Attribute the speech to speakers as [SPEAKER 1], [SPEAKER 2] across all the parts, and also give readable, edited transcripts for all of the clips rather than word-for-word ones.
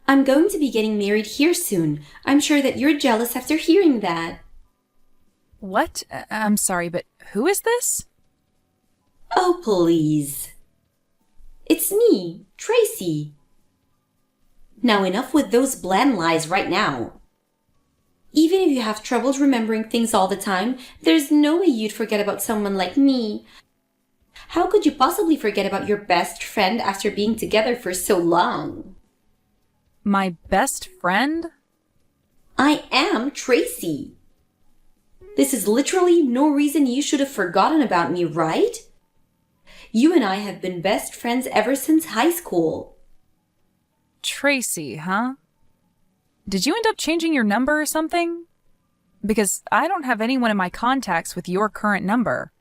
[SPEAKER 1] I'm going to be getting married here soon. I'm sure that you're jealous after hearing that.
[SPEAKER 2] What? I'm sorry, but who is this?
[SPEAKER 1] Oh, please. It's me, Tracy. Now enough with those bland lies right now. Even if you have troubles remembering things all the time, there's no way you'd forget about someone like me. How could you possibly forget about your best friend after being together for so long?
[SPEAKER 2] My best friend?
[SPEAKER 1] I am Tracy. This is literally no reason you should have forgotten about me, right? You and I have been best friends ever since high school.
[SPEAKER 2] Tracy, huh? Did you end up changing your number or something? Because I don't have anyone in my contacts with your current number.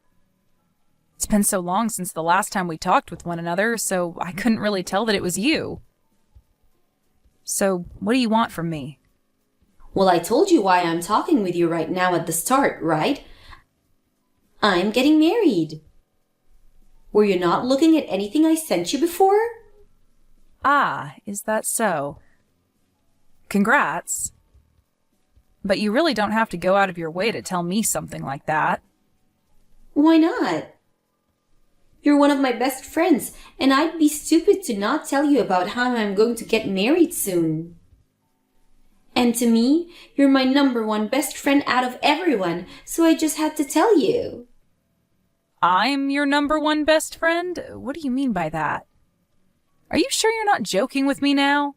[SPEAKER 2] It's been so long since the last time we talked with one another, so I couldn't really tell that it was you. So, what do you want from me?
[SPEAKER 1] Well, I told you why I'm talking with you right now at the start, right? I'm getting married. Were you not looking at anything I sent you before?
[SPEAKER 2] Ah, is that so? Congrats. But you really don't have to go out of your way to tell me something like that.
[SPEAKER 1] Why not? You're one of my best friends, and I'd be stupid to not tell you about how I'm going to get married soon. And to me, you're my number one best friend out of everyone, so I just had to tell you.
[SPEAKER 2] I'm your number one best friend? What do you mean by that? Are you sure you're not joking with me now?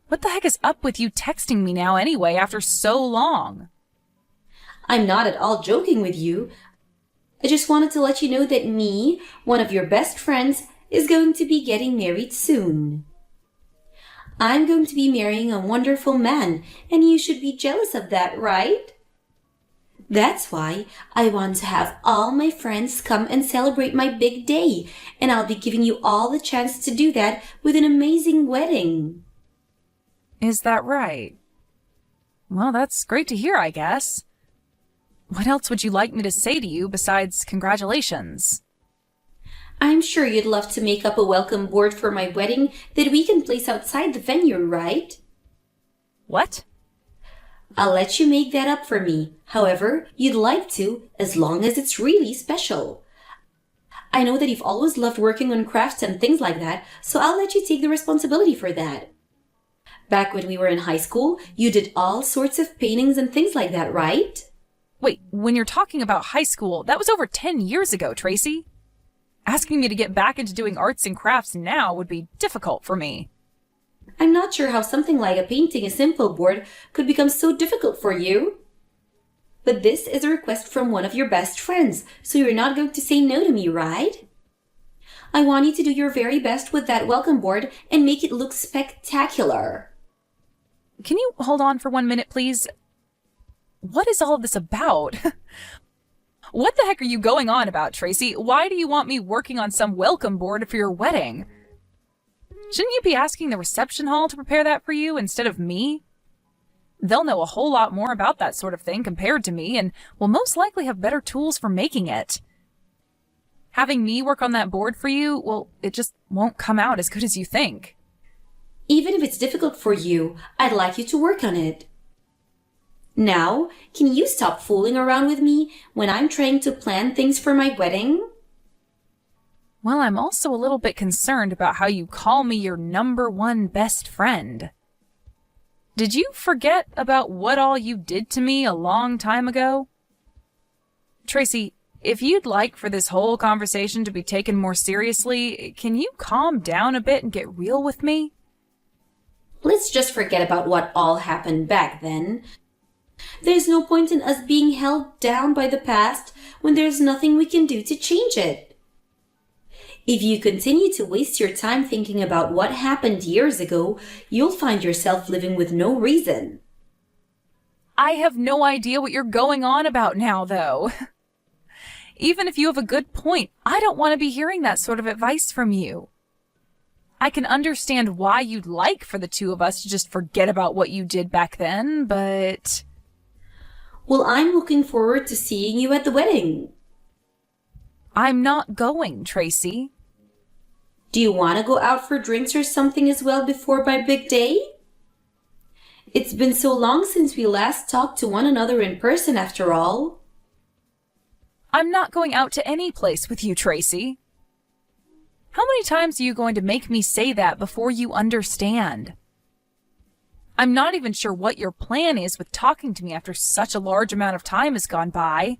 [SPEAKER 2] What the heck is up with you texting me now anyway after so long?
[SPEAKER 1] I'm not at all joking with you. I just wanted to let you know that me, one of your best friends, is going to be getting married soon. I'm going to be marrying a wonderful man, and you should be jealous of that, right? That's why I want to have all my friends come and celebrate my big day, and I'll be giving you all the chance to do that with an amazing wedding.
[SPEAKER 2] Is that right? Well, that's great to hear, I guess. What else would you like me to say to you besides congratulations?
[SPEAKER 1] I'm sure you'd love to make up a welcome board for my wedding that we can place outside the venue, right?
[SPEAKER 2] What?
[SPEAKER 1] I'll let you make that up for me, however you'd like to, as long as it's really special. I know that you've always loved working on crafts and things like that, so I'll let you take the responsibility for that. Back when we were in high school, you did all sorts of paintings and things like that, right?
[SPEAKER 2] Wait, when you're talking about high school, that was over 10 years ago, Tracy. Asking me to get back into doing arts and crafts now would be difficult for me.
[SPEAKER 1] I'm not sure how something like a painting a simple board could become so difficult for you. But this is a request from one of your best friends, so you're not going to say no to me, right? I want you to do your very best with that welcome board and make it look spectacular.
[SPEAKER 2] Can you hold on for 1 minute, please? What is all of this about? What the heck are you going on about, Tracy? Why do you want me working on some welcome board for your wedding? Shouldn't you be asking the reception hall to prepare that for you instead of me? They'll know a whole lot more about that sort of thing compared to me and will most likely have better tools for making it. Having me work on that board for you, well, it just won't come out as good as you think.
[SPEAKER 1] Even if it's difficult for you, I'd like you to work on it. Now, can you stop fooling around with me when I'm trying to plan things for my wedding?
[SPEAKER 2] Well, I'm also a little bit concerned about how you call me your number one best friend. Did you forget about what all you did to me a long time ago? Tracy, if you'd like for this whole conversation to be taken more seriously, can you calm down a bit and get real with me?
[SPEAKER 1] Let's just forget about what all happened back then. There's no point in us being held down by the past when there's nothing we can do to change it. If you continue to waste your time thinking about what happened years ago, you'll find yourself living with no reason.
[SPEAKER 2] I have no idea what you're going on about now, though. Even if you have a good point, I don't want to be hearing that sort of advice from you. I can understand why you'd like for the two of us to just forget about what you did back then, but...
[SPEAKER 1] Well, I'm looking forward to seeing you at the wedding.
[SPEAKER 2] I'm not going, Tracy.
[SPEAKER 1] Do you want to go out for drinks or something as well before my big day? It's been so long since we last talked to one another in person after all.
[SPEAKER 2] I'm not going out to any place with you, Tracy. How many times are you going to make me say that before you understand? I'm not even sure what your plan is with talking to me after such a large amount of time has gone by.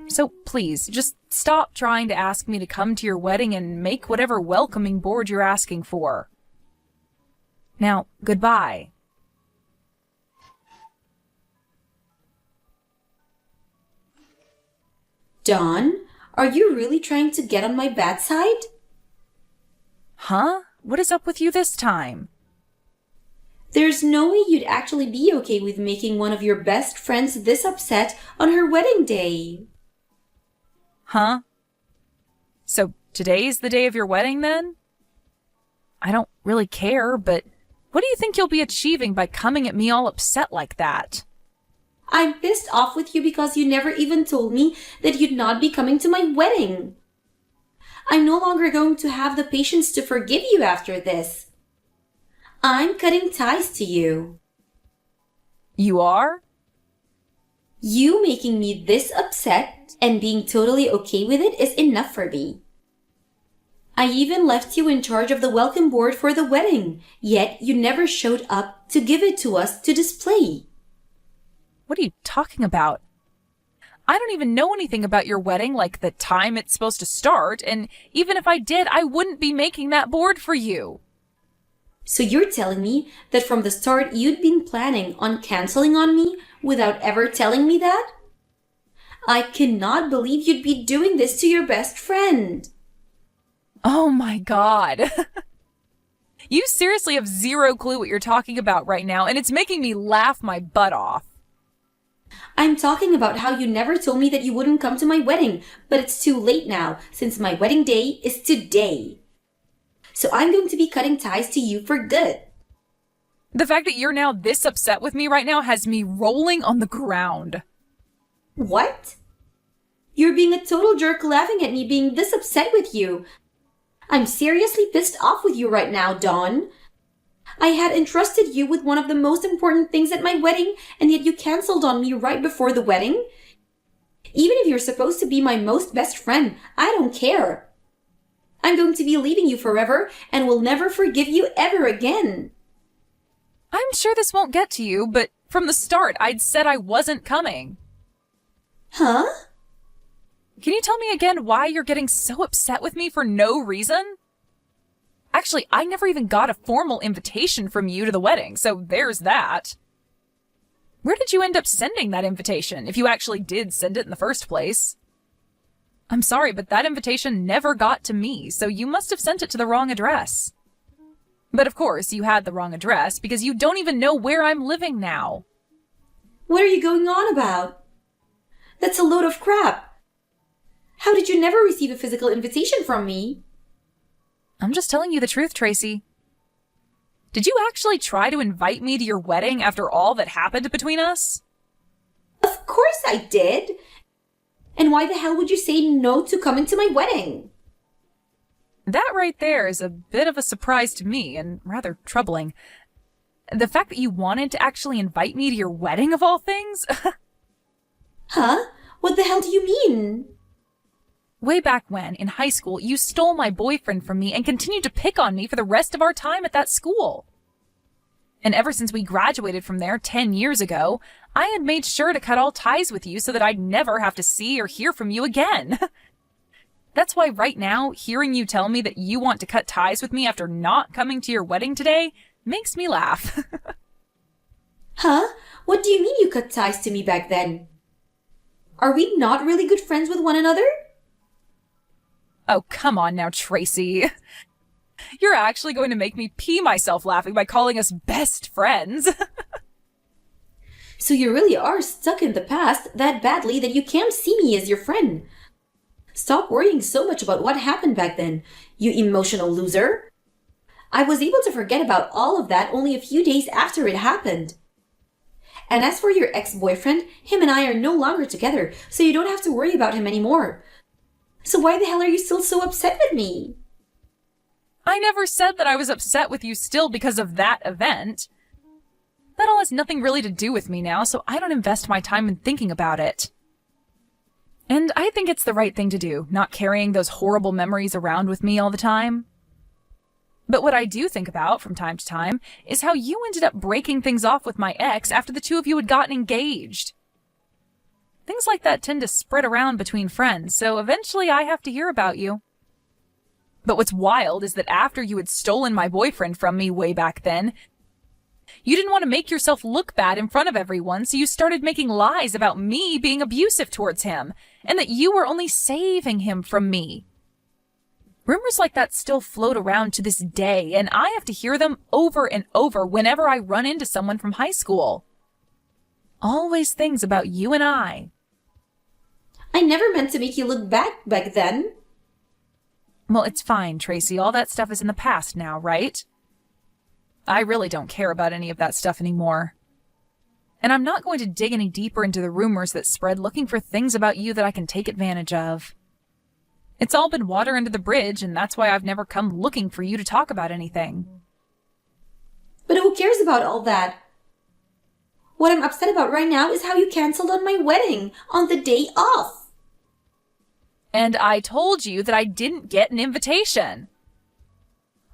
[SPEAKER 2] So please, just stop trying to ask me to come to your wedding and make whatever welcoming board you're asking for. Now, goodbye.
[SPEAKER 1] Dawn, are you really trying to get on my bad side?
[SPEAKER 2] Huh? What is up with you this time?
[SPEAKER 1] There's no way you'd actually be okay with making one of your best friends this upset on her wedding day.
[SPEAKER 2] Huh? So today's the day of your wedding then? I don't really care, but what do you think you'll be achieving by coming at me all upset like that?
[SPEAKER 1] I'm pissed off with you because you never even told me that you'd not be coming to my wedding. I'm no longer going to have the patience to forgive you after this. I'm cutting ties to you.
[SPEAKER 2] You are?
[SPEAKER 1] You making me this upset and being totally okay with it is enough for me. I even left you in charge of the welcome board for the wedding, yet you never showed up to give it to us to display.
[SPEAKER 2] What are you talking about? I don't even know anything about your wedding, like the time it's supposed to start, and even if I did, I wouldn't be making that board for you.
[SPEAKER 1] So you're telling me that from the start you'd been planning on canceling on me without ever telling me that? I cannot believe you'd be doing this to your best friend.
[SPEAKER 2] Oh my God. You seriously have zero clue what you're talking about right now, and it's making me laugh my butt off.
[SPEAKER 1] I'm talking about how you never told me that you wouldn't come to my wedding, but it's too late now since my wedding day is today. So I'm going to be cutting ties to you for good.
[SPEAKER 2] The fact that you're now this upset with me right now has me rolling on the ground.
[SPEAKER 1] What? You're being a total jerk laughing at me being this upset with you. I'm seriously pissed off with you right now, Dawn. I had entrusted you with one of the most important things at my wedding, and yet you canceled on me right before the wedding? Even if you're supposed to be my most best friend, I don't care. I'm going to be leaving you forever and will never forgive you ever again.
[SPEAKER 2] I'm sure this won't get to you, but from the start, I'd said I wasn't coming.
[SPEAKER 1] Huh?
[SPEAKER 2] Can you tell me again why you're getting so upset with me for no reason? Actually, I never even got a formal invitation from you to the wedding, so there's that. Where did you end up sending that invitation, if you actually did send it in the first place? I'm sorry, but that invitation never got to me, so you must have sent it to the wrong address. But of course, you had the wrong address because you don't even know where I'm living now.
[SPEAKER 1] What are you going on about? That's a load of crap. How did you never receive a physical invitation from me?
[SPEAKER 2] I'm just telling you the truth, Tracy. Did you actually try to invite me to your wedding after all that happened between us?
[SPEAKER 1] Of course I did. And why the hell would you say no to coming to my wedding?
[SPEAKER 2] That right there is a bit of a surprise to me and rather troubling. The fact that you wanted to actually invite me to your wedding of all things?
[SPEAKER 1] Huh? What the hell do you mean?
[SPEAKER 2] Way back when, in high school, you stole my boyfriend from me and continued to pick on me for the rest of our time at that school. And ever since we graduated from there 10 years ago, I had made sure to cut all ties with you so that I'd never have to see or hear from you again. That's why right now, hearing you tell me that you want to cut ties with me after not coming to your wedding today makes me laugh.
[SPEAKER 1] Huh? What do you mean you cut ties to me back then? Are we not really good friends with one another?
[SPEAKER 2] Oh, come on now, Tracy. You're actually going to make me pee myself laughing by calling us best friends.
[SPEAKER 1] So you really are stuck in the past that badly that you can't see me as your friend. Stop worrying so much about what happened back then, you emotional loser. I was able to forget about all of that only a few days after it happened. And as for your ex-boyfriend, him and I are no longer together, so you don't have to worry about him anymore. So why the hell are you still so upset with me?
[SPEAKER 2] I never said that I was upset with you still because of that event. That all has nothing really to do with me now, so I don't invest my time in thinking about it. And I think it's the right thing to do, not carrying those horrible memories around with me all the time. But what I do think about from time to time is how you ended up breaking things off with my ex after the two of you had gotten engaged. Things like that tend to spread around between friends, so eventually I have to hear about you. But what's wild is that after you had stolen my boyfriend from me way back then, you didn't want to make yourself look bad in front of everyone, so you started making lies about me being abusive towards him, and that you were only saving him from me. Rumors like that still float around to this day, and I have to hear them over and over whenever I run into someone from high school. Always things about you and I.
[SPEAKER 1] I never meant to make you look bad back then.
[SPEAKER 2] Well, it's fine, Tracy. All that stuff is in the past now, right? I really don't care about any of that stuff anymore. And I'm not going to dig any deeper into the rumors that spread looking for things about you that I can take advantage of. It's all been water under the bridge, and that's why I've never come looking for you to talk about anything.
[SPEAKER 1] But who cares about all that? What I'm upset about right now is how you canceled on my wedding on the day off.
[SPEAKER 2] And I told you that I didn't get an invitation.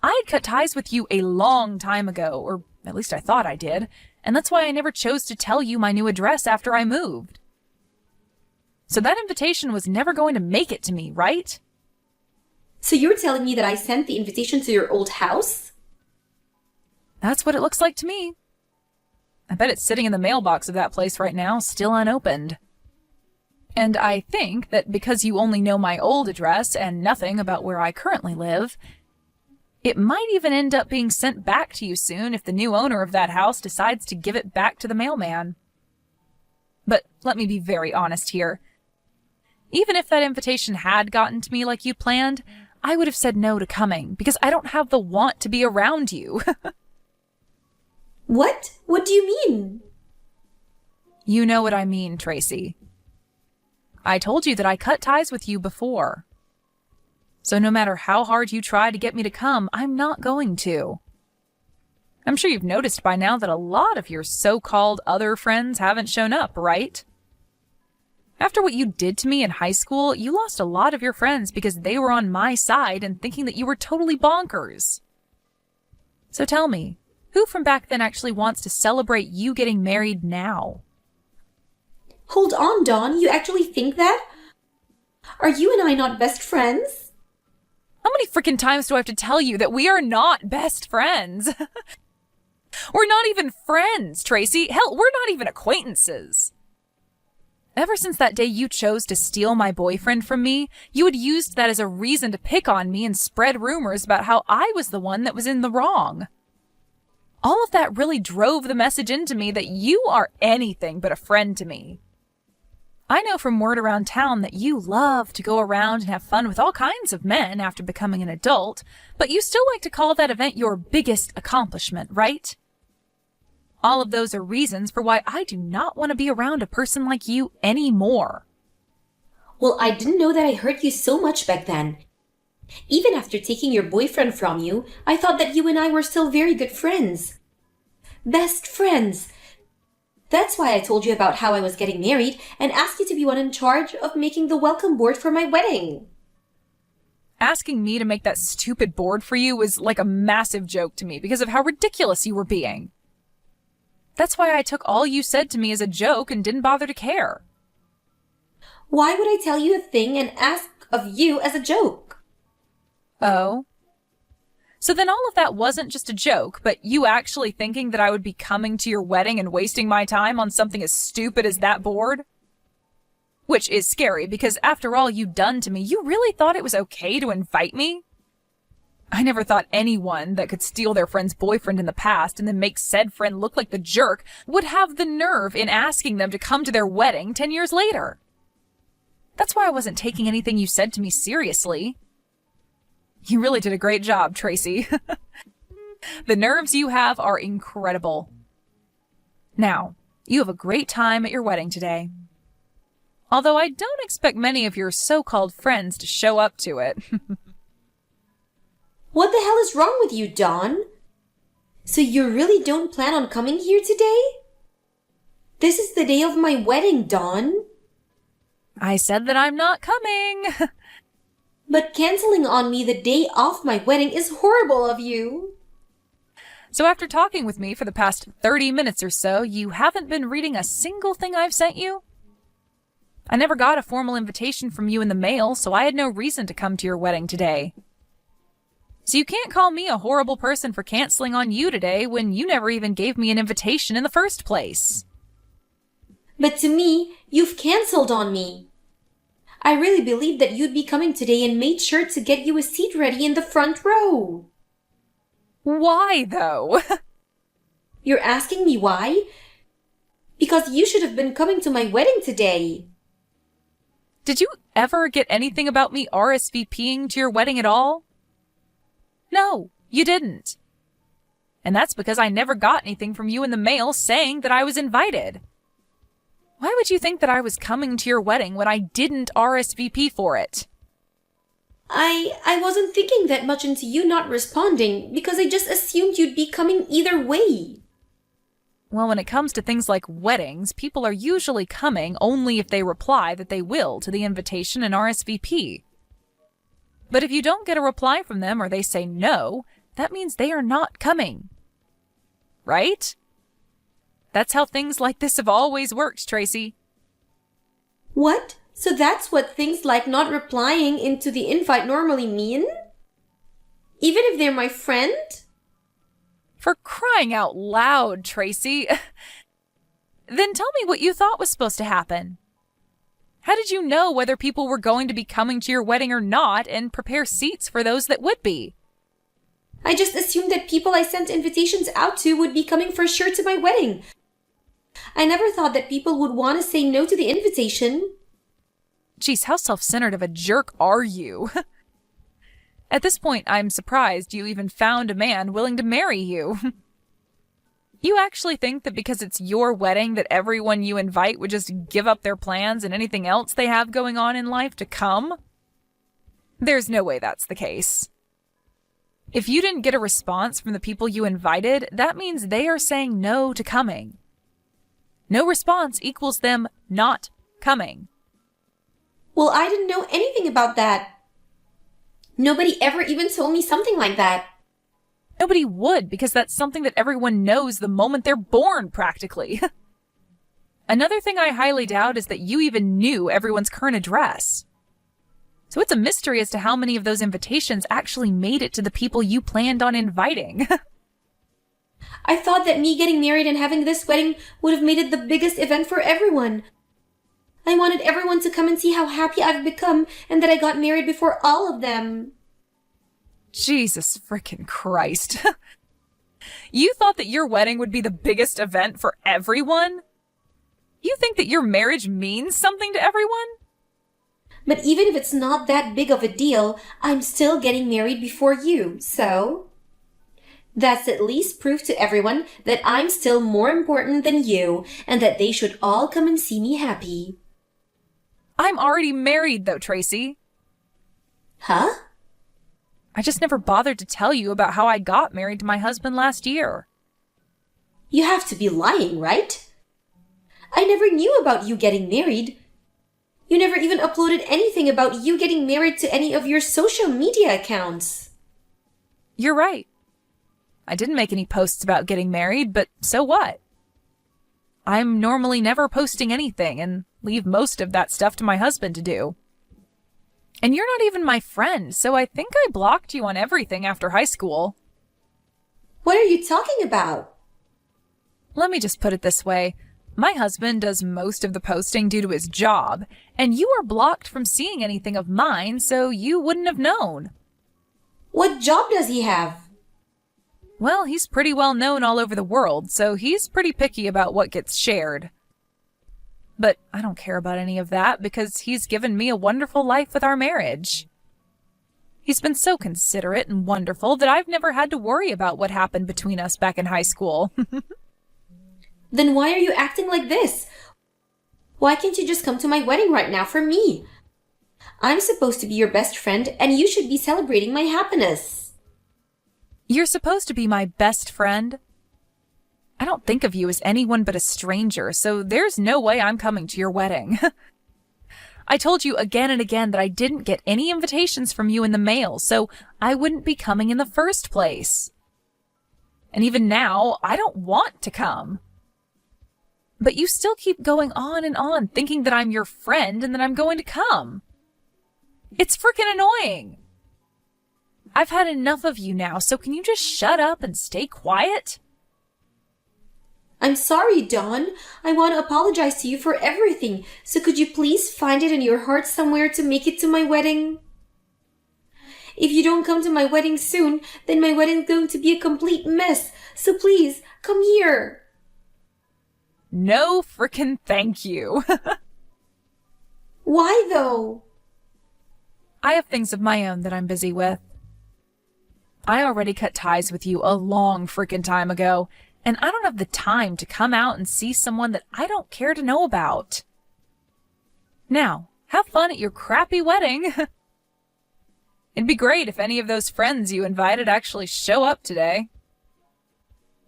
[SPEAKER 2] I had cut ties with you a long time ago, or at least I thought I did, and that's why I never chose to tell you my new address after I moved. So that invitation was never going to make it to me, right?
[SPEAKER 1] So you're telling me that I sent the invitation to your old house?
[SPEAKER 2] That's what it looks like to me. I bet it's sitting in the mailbox of that place right now, still unopened. And I think that because you only know my old address and nothing about where I currently live, it might even end up being sent back to you soon if the new owner of that house decides to give it back to the mailman. But let me be very honest here. Even if that invitation had gotten to me like you'd planned, I would have said no to coming because I don't have the want to be around you.
[SPEAKER 1] What? What do you mean?
[SPEAKER 2] You know what I mean, Tracy. I told you that I cut ties with you before. So no matter how hard you try to get me to come, I'm not going to. I'm sure you've noticed by now that a lot of your so-called other friends haven't shown up, right? After what you did to me in high school, you lost a lot of your friends because they were on my side and thinking that you were totally bonkers. So tell me, who from back then actually wants to celebrate you getting married now?
[SPEAKER 1] Hold on, Dawn. You actually think that? Are you and I not best friends?
[SPEAKER 2] How many freaking times do I have to tell you that we are not best friends? We're not even friends, Tracy. Hell, we're not even acquaintances. Ever since that day you chose to steal my boyfriend from me, you had used that as a reason to pick on me and spread rumors about how I was the one that was in the wrong. All of that really drove the message into me that you are anything but a friend to me. I know from word around town that you love to go around and have fun with all kinds of men after becoming an adult, but you still like to call that event your biggest accomplishment, right? All of those are reasons for why I do not want to be around a person like you anymore.
[SPEAKER 1] Well, I didn't know that I hurt you so much back then. Even after taking your boyfriend from you, I thought that you and I were still very good friends. Best friends. That's why I told you about how I was getting married and asked you to be one in charge of making the welcome board for my wedding.
[SPEAKER 2] Asking me to make that stupid board for you was like a massive joke to me because of how ridiculous you were being. That's why I took all you said to me as a joke and didn't bother to care.
[SPEAKER 1] Why would I tell you a thing and ask of you as a joke?
[SPEAKER 2] Oh? So then all of that wasn't just a joke, but you actually thinking that I would be coming to your wedding and wasting my time on something as stupid as that board? Which is scary because after all you'd done to me, you really thought it was okay to invite me? I never thought anyone that could steal their friend's boyfriend in the past and then make said friend look like the jerk would have the nerve in asking them to come to their wedding 10 years later. That's why I wasn't taking anything you said to me seriously. You really did a great job, Tracy. The nerves you have are incredible. Now, you have a great time at your wedding today. Although I don't expect many of your so-called friends to show up to it.
[SPEAKER 1] What the hell is wrong with you, Dawn? So you really don't plan on coming here today? This is the day of my wedding, Dawn.
[SPEAKER 2] I said that I'm not coming.
[SPEAKER 1] But canceling on me the day of my wedding is horrible of you.
[SPEAKER 2] So after talking with me for the past 30 minutes or so, you haven't been reading a single thing I've sent you? I never got a formal invitation from you in the mail, so I had no reason to come to your wedding today. So you can't call me a horrible person for canceling on you today when you never even gave me an invitation in the first place.
[SPEAKER 1] But to me, you've canceled on me. I really believed that you'd be coming today and made sure to get you a seat ready in the front row.
[SPEAKER 2] Why, though?
[SPEAKER 1] You're asking me why? Because you should have been coming to my wedding today.
[SPEAKER 2] Did you ever get anything about me RSVPing to your wedding at all? No, you didn't. And that's because I never got anything from you in the mail saying that I was invited. Why would you think that I was coming to your wedding when I didn't RSVP for it?
[SPEAKER 1] I wasn't thinking that much into you not responding because I just assumed you'd be coming either way.
[SPEAKER 2] Well, when it comes to things like weddings, people are usually coming only if they reply that they will to the invitation and RSVP. But if you don't get a reply from them or they say no, that means they are not coming. Right? That's how things like this have always worked, Tracy.
[SPEAKER 1] What? So that's what things like not replying into the invite normally mean? Even if they're my friend?
[SPEAKER 2] For crying out loud, Tracy. Then tell me what you thought was supposed to happen. How did you know whether people were going to be coming to your wedding or not and prepare seats for those that would be?
[SPEAKER 1] I just assumed that people I sent invitations out to would be coming for sure to my wedding. I never thought that people would want to say no to the invitation.
[SPEAKER 2] Geez, how self-centered of a jerk are you? At this point, I'm surprised you even found a man willing to marry you. You actually think that because it's your wedding that everyone you invite would just give up their plans and anything else they have going on in life to come? There's no way that's the case. If you didn't get a response from the people you invited, that means they are saying no to coming. No response equals them not coming.
[SPEAKER 1] Well, I didn't know anything about that. Nobody ever even told me something like that.
[SPEAKER 2] Nobody would, because that's something that everyone knows the moment they're born, practically. Another thing I highly doubt is that you even knew everyone's current address. So it's a mystery as to how many of those invitations actually made it to the people you planned on inviting.
[SPEAKER 1] I thought that me getting married and having this wedding would have made it the biggest event for everyone. I wanted everyone to come and see how happy I've become and that I got married before all of them.
[SPEAKER 2] Jesus frickin' Christ. You thought that your wedding would be the biggest event for everyone? You think that your marriage means something to everyone?
[SPEAKER 1] But even if it's not that big of a deal, I'm still getting married before you, so... That's at least proof to everyone that I'm still more important than you and that they should all come and see me happy.
[SPEAKER 2] I'm already married, though, Tracy.
[SPEAKER 1] Huh?
[SPEAKER 2] I just never bothered to tell you about how I got married to my husband last year.
[SPEAKER 1] You have to be lying, right? I never knew about you getting married. You never even uploaded anything about you getting married to any of your social media accounts.
[SPEAKER 2] You're right. I didn't make any posts about getting married, but so what? I'm normally never posting anything and leave most of that stuff to my husband to do. And you're not even my friend, so I think I blocked you on everything after high school.
[SPEAKER 1] What are you talking about?
[SPEAKER 2] Let me just put it this way. My husband does most of the posting due to his job, and you are blocked from seeing anything of mine, so you wouldn't have known.
[SPEAKER 1] What job does he have?
[SPEAKER 2] Well, he's pretty well known all over the world, so he's pretty picky about what gets shared. But I don't care about any of that because he's given me a wonderful life with our marriage. He's been so considerate and wonderful that I've never had to worry about what happened between us back in high school.
[SPEAKER 1] Then why are you acting like this? Why can't you just come to my wedding right now for me? I'm supposed to be your best friend and you should be celebrating my happiness.
[SPEAKER 2] You're supposed to be my best friend. I don't think of you as anyone but a stranger, so there's no way I'm coming to your wedding. I told you again and again that I didn't get any invitations from you in the mail, so I wouldn't be coming in the first place. And even now, I don't want to come. But you still keep going on, thinking that I'm your friend and that I'm going to come. It's freaking annoying. I've had enough of you now, so can you just shut up and stay quiet?
[SPEAKER 1] I'm sorry, Dawn. I want to apologize to you for everything, so could you please find it in your heart somewhere to make it to my wedding? If you don't come to my wedding soon, then my wedding's going to be a complete mess, so please, come here.
[SPEAKER 2] No frickin' thank you.
[SPEAKER 1] Why, though?
[SPEAKER 2] I have things of my own that I'm busy with. I already cut ties with you a long frickin' time ago, and I don't have the time to come out and see someone that I don't care to know about. Now, have fun at your crappy wedding. It'd be great if any of those friends you invited actually show up today.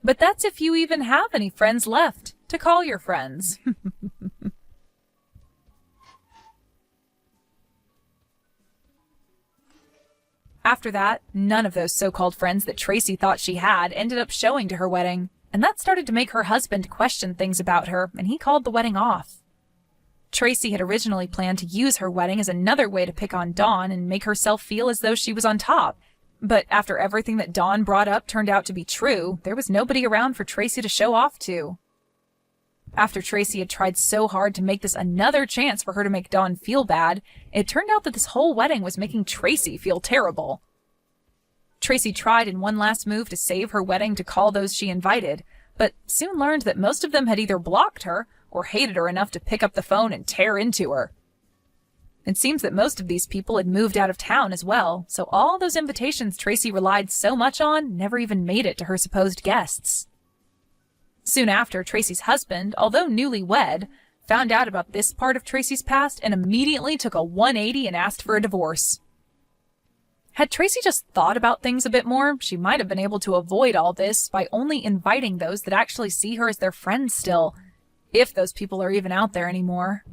[SPEAKER 2] But that's if you even have any friends left to call your friends. After that, none of those so-called friends that Tracy thought she had ended up showing to her wedding, and that started to make her husband question things about her, and he called the wedding off. Tracy had originally planned to use her wedding as another way to pick on Dawn and make herself feel as though she was on top. But after everything that Dawn brought up turned out to be true, there was nobody around for Tracy to show off to. After Tracy had tried so hard to make this another chance for her to make Dawn feel bad, it turned out that this whole wedding was making Tracy feel terrible. Tracy tried in one last move to save her wedding to call those she invited, but soon learned that most of them had either blocked her or hated her enough to pick up the phone and tear into her. It seems that most of these people had moved out of town as well, so all those invitations Tracy relied so much on never even made it to her supposed guests. Soon after, Tracy's husband, although newlywed, found out about this part of Tracy's past and immediately took a 180 and asked for a divorce. Had Tracy just thought about things a bit more, she might have been able to avoid all this by only inviting those that actually see her as their friends still, if those people are even out there anymore.